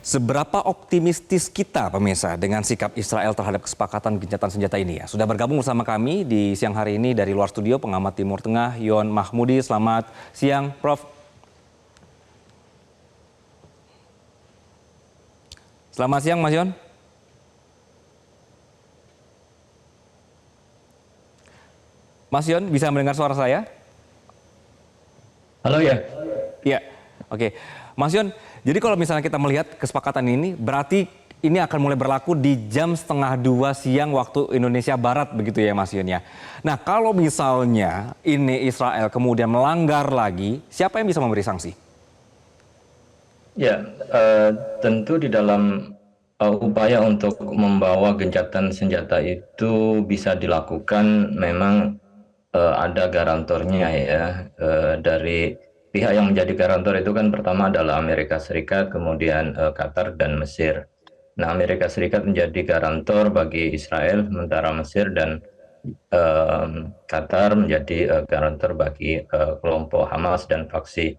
Seberapa optimistis kita pemirsa dengan sikap Israel terhadap kesepakatan gencatan senjata ini ya? Sudah bergabung bersama kami di siang hari ini dari luar studio pengamat Timur Tengah Yon Mahmudi. Selamat siang Prof. Selamat siang Mas Yon. Mas Yon bisa mendengar suara saya? Halo ya. Iya, oke. Mas Yon, jadi kalau misalnya kita melihat kesepakatan ini, berarti ini akan mulai berlaku di jam 1:30 siang waktu Indonesia Barat, begitu ya Mas Yon ya. Nah kalau misalnya ini Israel kemudian melanggar lagi, siapa yang bisa memberi sanksi? Ya, tentu di dalam upaya untuk membawa gencatan senjata itu bisa dilakukan memang ada garantornya ya. Dari pihak yang menjadi garantor itu kan pertama adalah Amerika Serikat, kemudian Qatar dan Mesir. Nah, Amerika Serikat menjadi garantor bagi Israel, sementara Mesir dan Qatar menjadi garantor bagi kelompok Hamas dan faksi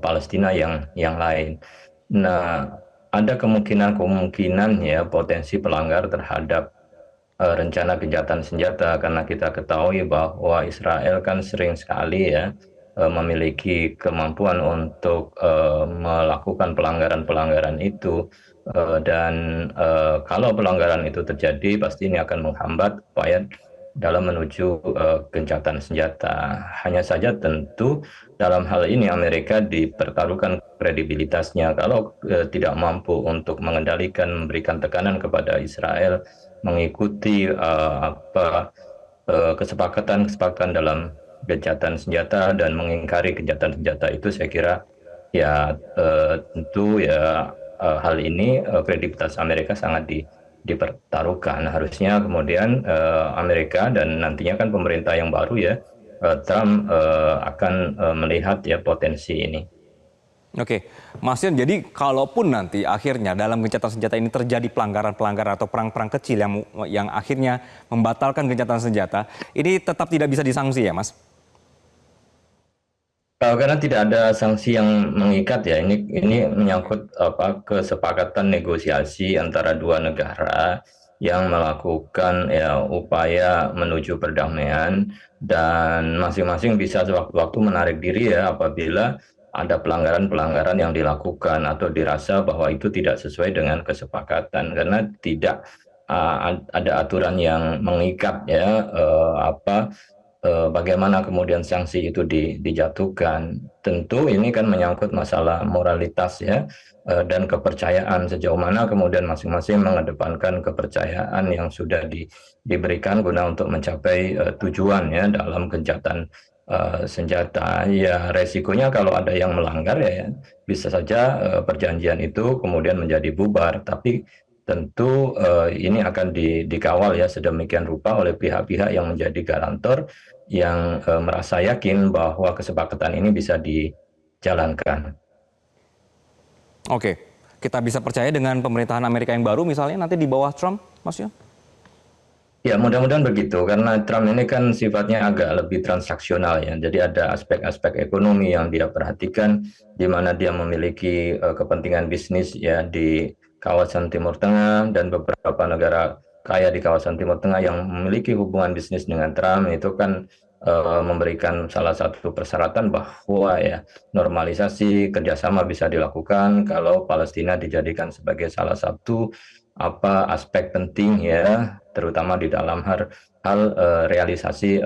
Palestina yang lain. Nah, ada kemungkinan ya potensi pelanggar terhadap rencana gencatan senjata karena kita ketahui bahwa Israel kan sering sekali ya memiliki kemampuan untuk melakukan pelanggaran-pelanggaran itu. Dan kalau pelanggaran itu terjadi pasti ini akan menghambat upaya dalam menuju gencatan senjata. Hanya saja tentu dalam hal ini Amerika dipertaruhkan kredibilitasnya kalau tidak mampu untuk mengendalikan, memberikan tekanan kepada Israel mengikuti kesepakatan-kesepakatan dalam gencatan senjata dan mengingkari gencatan senjata itu, saya kira ya tentu ya hal ini kredibilitas Amerika sangat dipertaruhkan. Harusnya kemudian Amerika dan nantinya kan pemerintah yang baru ya, Trump akan melihat ya potensi ini. Oke, Mas Yon, jadi kalaupun nanti akhirnya dalam gencatan senjata ini terjadi pelanggaran-pelanggaran atau perang-perang kecil yang akhirnya membatalkan gencatan senjata, ini tetap tidak bisa disanksi ya Mas? Karena tidak ada sanksi yang mengikat ya, ini menyangkut kesepakatan negosiasi antara dua negara yang melakukan ya upaya menuju perdamaian, dan masing-masing bisa sewaktu-waktu menarik diri ya apabila ada pelanggaran-pelanggaran yang dilakukan atau dirasa bahwa itu tidak sesuai dengan kesepakatan, karena tidak ada aturan yang mengikat ya bagaimana kemudian sanksi itu dijatuhkan. Tentu ini kan menyangkut masalah moralitas ya, dan kepercayaan, sejauh mana kemudian masing-masing mengedepankan kepercayaan yang sudah diberikan guna untuk mencapai tujuan ya dalam gencatan senjata. Ya resikonya kalau ada yang melanggar ya bisa saja perjanjian itu kemudian menjadi bubar, tapi tentu ini akan dikawal ya sedemikian rupa oleh pihak-pihak yang menjadi garantor yang merasa yakin bahwa kesepakatan ini bisa dijalankan. Oke, kita bisa percaya dengan pemerintahan Amerika yang baru misalnya nanti di bawah Trump, Mas Yon? Ya, mudah-mudahan begitu, karena Trump ini kan sifatnya agak lebih transaksional ya. Jadi ada aspek-aspek ekonomi yang dia perhatikan, di mana dia memiliki kepentingan bisnis ya di kawasan Timur Tengah, dan beberapa negara kaya di kawasan Timur Tengah yang memiliki hubungan bisnis dengan Trump itu kan memberikan salah satu persyaratan bahwa ya normalisasi kerjasama bisa dilakukan kalau Palestina dijadikan sebagai salah satu aspek penting ya, terutama di dalam hal realisasi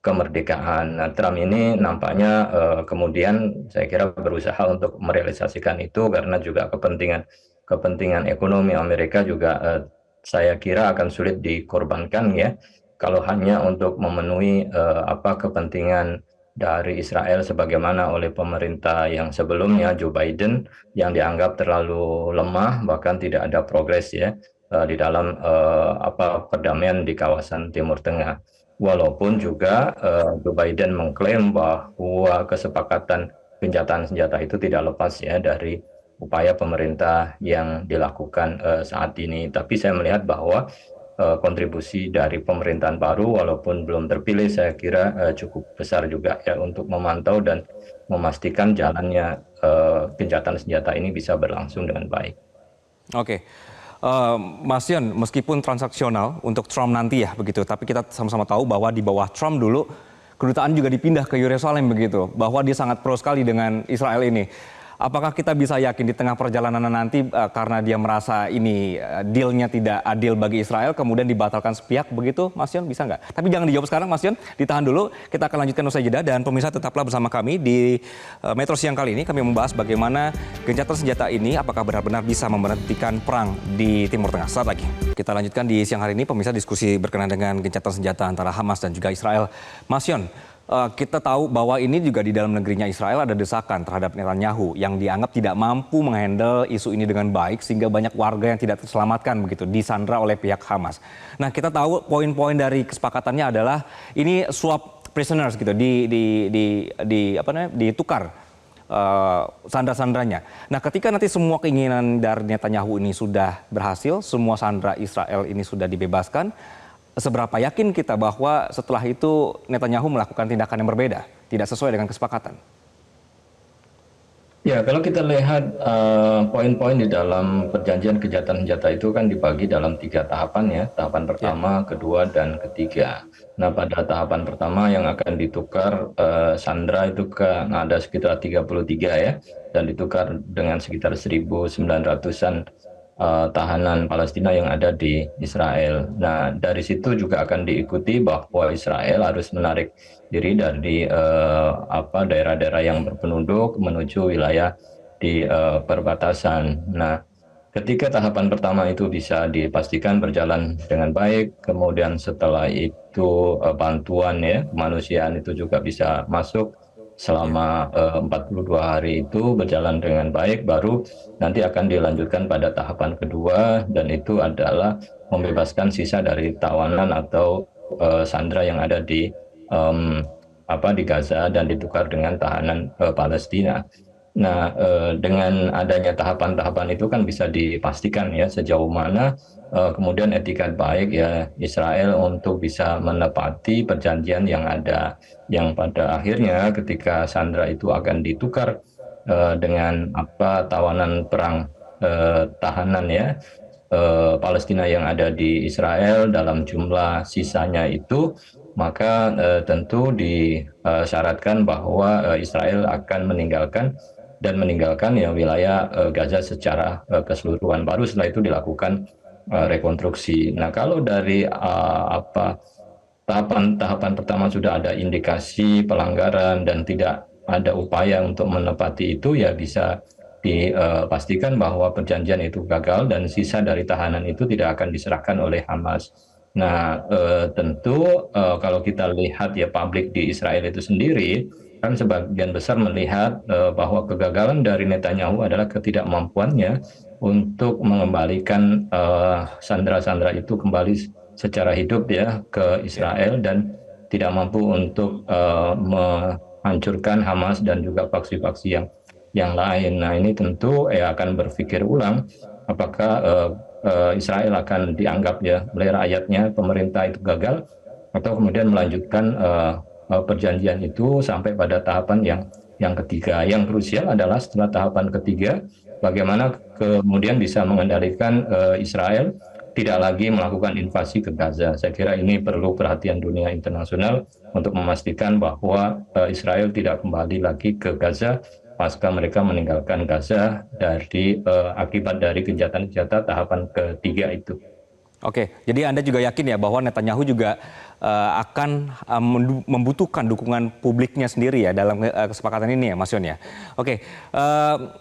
kemerdekaan. Nah, Trump ini nampaknya kemudian saya kira berusaha untuk merealisasikan itu karena juga kepentingan ekonomi Amerika juga saya kira akan sulit dikorbankan ya kalau hanya untuk memenuhi kepentingan dari Israel sebagaimana oleh pemerintah yang sebelumnya Joe Biden yang dianggap terlalu lemah, bahkan tidak ada progres ya di dalam perdamaian di kawasan Timur Tengah. Walaupun juga Joe Biden mengklaim bahwa kesepakatan gencatan senjata itu tidak lepas ya dari upaya pemerintah yang dilakukan saat ini. Tapi saya melihat bahwa kontribusi dari pemerintahan baru walaupun belum terpilih saya kira cukup besar juga ya untuk memantau dan memastikan jalannya gencatan senjata ini bisa berlangsung dengan baik. Oke. Mas Yon, meskipun transaksional untuk Trump nanti ya begitu, tapi kita sama-sama tahu bahwa di bawah Trump dulu kedutaan juga dipindah ke Yerusalem begitu, bahwa dia sangat pro sekali dengan Israel ini. Apakah kita bisa yakin di tengah perjalanan nanti karena dia merasa ini deal-nya tidak adil bagi Israel, kemudian dibatalkan sepihak begitu, Mas Yon, bisa nggak? Tapi jangan dijawab sekarang, Mas Yon, ditahan dulu. Kita akan lanjutkan usai jeda dan pemirsa tetaplah bersama kami di Metro Siang kali ini. Kami membahas bagaimana gencatan senjata ini apakah benar-benar bisa memberhentikan perang di Timur Tengah. Saat lagi kita lanjutkan di siang hari ini, pemirsa, diskusi berkenaan dengan gencatan senjata antara Hamas dan juga Israel. Mas Yon, kita tahu bahwa ini juga di dalam negerinya Israel ada desakan terhadap Netanyahu yang dianggap tidak mampu menghandle isu ini dengan baik sehingga banyak warga yang tidak terselamatkan begitu disandra oleh pihak Hamas. Nah, kita tahu poin-poin dari kesepakatannya adalah ini swap prisoners gitu ditukar sandra-sandranya. Nah, ketika nanti semua keinginan dari Netanyahu ini sudah berhasil, semua sandra Israel ini sudah dibebaskan, seberapa yakin kita bahwa setelah itu Netanyahu melakukan tindakan yang berbeda, tidak sesuai dengan kesepakatan? Ya, kalau kita lihat poin-poin di dalam perjanjian gencatan senjata itu kan dibagi dalam 3 tahapan ya. Tahapan pertama, kedua, dan ketiga. Nah, pada tahapan pertama yang akan ditukar sandra itu kan ada sekitar 33 ya, dan ditukar dengan sekitar 1.900-an tahanan Palestina yang ada di Israel. Nah, dari situ juga akan diikuti bahwa Israel harus menarik diri dari daerah-daerah yang berpenduduk menuju wilayah di perbatasan. Nah, ketika tahapan pertama itu bisa dipastikan berjalan dengan baik, kemudian setelah itu bantuan ya kemanusiaan itu juga bisa masuk selama 42 hari itu berjalan dengan baik, baru nanti akan dilanjutkan pada tahapan kedua, dan itu adalah membebaskan sisa dari tawanan atau sandra yang ada di Gaza dan ditukar dengan tahanan Palestina. Nah, dengan adanya tahapan-tahapan itu kan bisa dipastikan ya sejauh mana kemudian etikat baik ya Israel untuk bisa menepati perjanjian yang ada, yang pada akhirnya ketika sandra itu akan ditukar dengan tawanan perang tahanan ya Palestina yang ada di Israel dalam jumlah sisanya itu, maka tentu disyaratkan bahwa Israel akan meninggalkan ya wilayah Gaza secara keseluruhan. Baru setelah itu dilakukan rekonstruksi. Nah, kalau dari tahapan pertama sudah ada indikasi pelanggaran dan tidak ada upaya untuk menepati itu, ya bisa dipastikan bahwa perjanjian itu gagal dan sisa dari tahanan itu tidak akan diserahkan oleh Hamas. Nah, tentu kalau kita lihat ya publik di Israel itu sendiri kan sebagian besar melihat bahwa kegagalan dari Netanyahu adalah ketidakmampuannya untuk mengembalikan sandera-sandera itu kembali secara hidup ya ke Israel, dan tidak mampu untuk menghancurkan Hamas dan juga faksi-faksi yang lain. Nah, ini tentu akan berpikir ulang apakah Israel akan dianggap ya oleh rakyatnya pemerintah itu gagal, atau kemudian melanjutkan perjanjian itu sampai pada tahapan yang ketiga. Yang krusial adalah setelah tahapan ketiga, bagaimana kemudian bisa mengendalikan Israel tidak lagi melakukan invasi ke Gaza. Saya kira ini perlu perhatian dunia internasional untuk memastikan bahwa Israel tidak kembali lagi ke Gaza pasca mereka meninggalkan Gaza akibat dari gencatan senjata tahapan ketiga itu. Oke, jadi Anda juga yakin ya bahwa Netanyahu juga akan membutuhkan dukungan publiknya sendiri ya dalam kesepakatan ini ya, Mas Yon ya. Oke,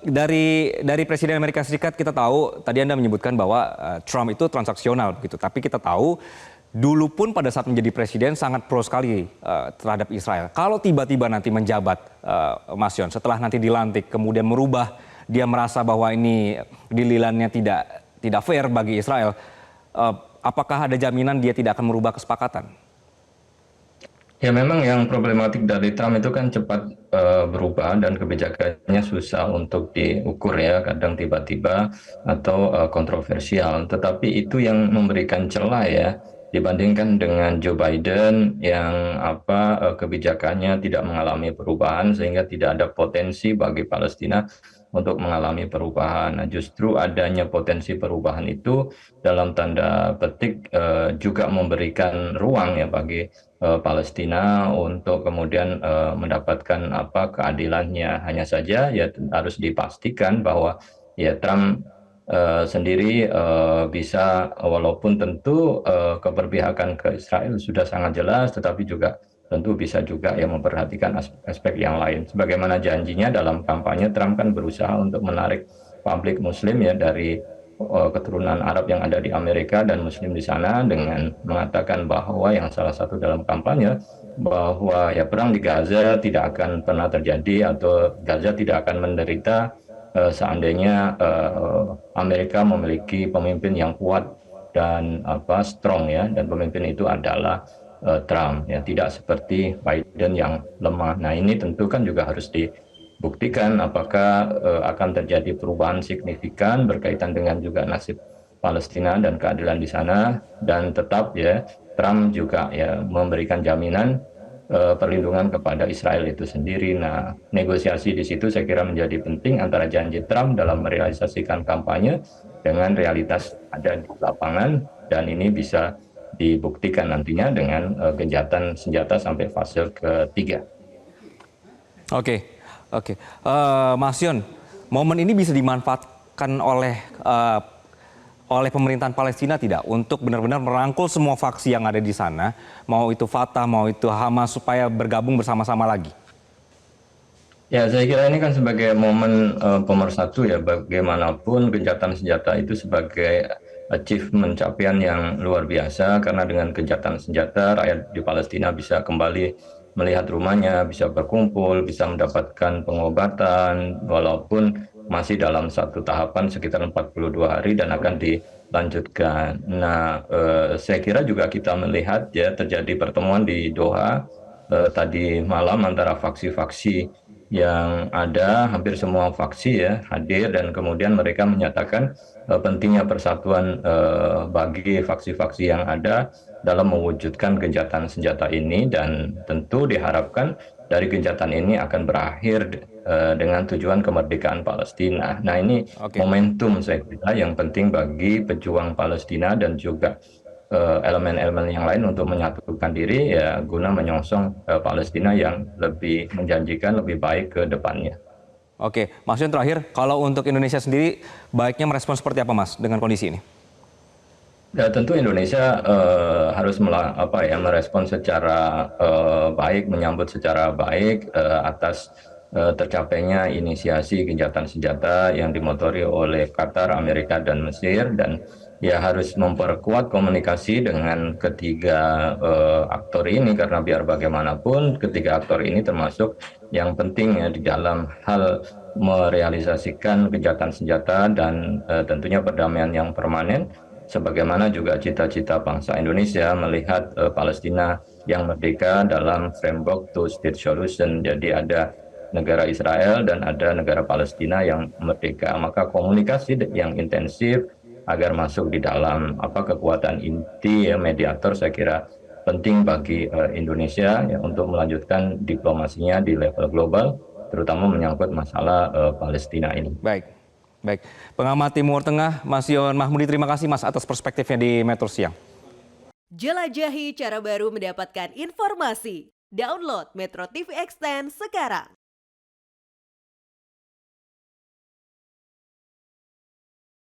dari Presiden Amerika Serikat kita tahu, tadi Anda menyebutkan bahwa Trump itu transaksional begitu, tapi kita tahu dulu pun pada saat menjadi presiden sangat pro sekali terhadap Israel. Kalau tiba-tiba nanti menjabat, Mas Yon, setelah nanti dilantik kemudian merubah, dia merasa bahwa ini dililannya tidak fair bagi Israel, apakah ada jaminan dia tidak akan merubah kesepakatan? Ya, memang yang problematik dari Trump itu kan cepat berubah dan kebijakannya susah untuk diukur ya, kadang tiba-tiba atau kontroversial. Tetapi itu yang memberikan celah ya dibandingkan dengan Joe Biden yang kebijakannya tidak mengalami perubahan sehingga tidak ada potensi bagi Palestina untuk mengalami perubahan. Nah, justru adanya potensi perubahan itu dalam tanda petik juga memberikan ruang ya bagi Palestina untuk kemudian mendapatkan keadilannya. Hanya saja ya harus dipastikan bahwa ya Trump sendiri bisa walaupun tentu keberpihakan ke Israel sudah sangat jelas, tetapi juga tentu bisa juga ya memperhatikan aspek yang lain. Sebagaimana janjinya dalam kampanye, Trump kan berusaha untuk menarik publik Muslim ya dari keturunan Arab yang ada di Amerika dan Muslim di sana dengan mengatakan bahwa yang salah satu dalam kampanye bahwa ya perang di Gaza tidak akan pernah terjadi atau Gaza tidak akan menderita seandainya Amerika memiliki pemimpin yang kuat dan strong ya, dan pemimpin itu adalah Trump ya, tidak seperti Biden yang lemah. Nah, ini tentu kan juga harus dibuktikan apakah akan terjadi perubahan signifikan berkaitan dengan juga nasib Palestina dan keadilan di sana, dan tetap ya Trump juga ya memberikan jaminan perlindungan kepada Israel itu sendiri. Nah, negosiasi di situ saya kira menjadi penting antara janji Trump dalam merealisasikan kampanye dengan realitas ada di lapangan, dan ini bisa dibuktikan nantinya dengan gencatan senjata sampai fase ketiga. Oke, oke. Mas Yon, momen ini bisa dimanfaatkan oleh pemerintahan Palestina tidak untuk benar-benar merangkul semua faksi yang ada di sana, mau itu Fatah, mau itu Hamas, supaya bergabung bersama-sama lagi? Ya, saya kira ini kan sebagai momen pemersatu ya, bagaimanapun gencatan senjata itu sebagai achievement capaian yang luar biasa, karena dengan gencatan senjata rakyat di Palestina bisa kembali melihat rumahnya, bisa berkumpul, bisa mendapatkan pengobatan, walaupun masih dalam satu tahapan sekitar 42 hari dan akan dilanjutkan. Nah, saya kira juga kita melihat ya terjadi pertemuan di Doha tadi malam antara faksi-faksi yang ada, hampir semua faksi ya hadir, dan kemudian mereka menyatakan pentingnya persatuan bagi faksi-faksi yang ada dalam mewujudkan gencatan senjata ini, dan tentu diharapkan dari gencatan ini akan berakhir dengan tujuan kemerdekaan Palestina. Nah, ini Oke. momentum saya kira yang penting bagi pejuang Palestina dan juga elemen-elemen yang lain untuk menyatukan diri ya guna menyongsong Palestina yang lebih menjanjikan, lebih baik ke depannya. Oke, Mas Yon terakhir, kalau untuk Indonesia sendiri baiknya merespon seperti apa Mas dengan kondisi ini? Ya, tentu Indonesia harus merespon secara baik, menyambut secara baik atas tercapainya inisiasi gencatan senjata yang dimotori oleh Qatar, Amerika, dan Mesir, dan ya harus memperkuat komunikasi dengan ketiga aktor ini, karena biar bagaimanapun ketiga aktor ini termasuk yang penting ya di dalam hal merealisasikan gencatan senjata dan tentunya perdamaian yang permanen, sebagaimana juga cita-cita bangsa Indonesia melihat Palestina yang merdeka dalam framework two-state solution. Jadi ada negara Israel dan ada negara Palestina yang merdeka. Maka komunikasi yang intensif agar masuk di dalam kekuatan inti ya, mediator, saya kira penting bagi Indonesia ya, untuk melanjutkan diplomasinya di level global, terutama menyangkut masalah Palestina ini. Baik, baik. Pengamat Timur Tengah, Mas Yon Mahmudi, terima kasih Mas atas perspektifnya di Metro Siang. Jelajahi cara baru mendapatkan informasi. Download Metro TV Extend sekarang.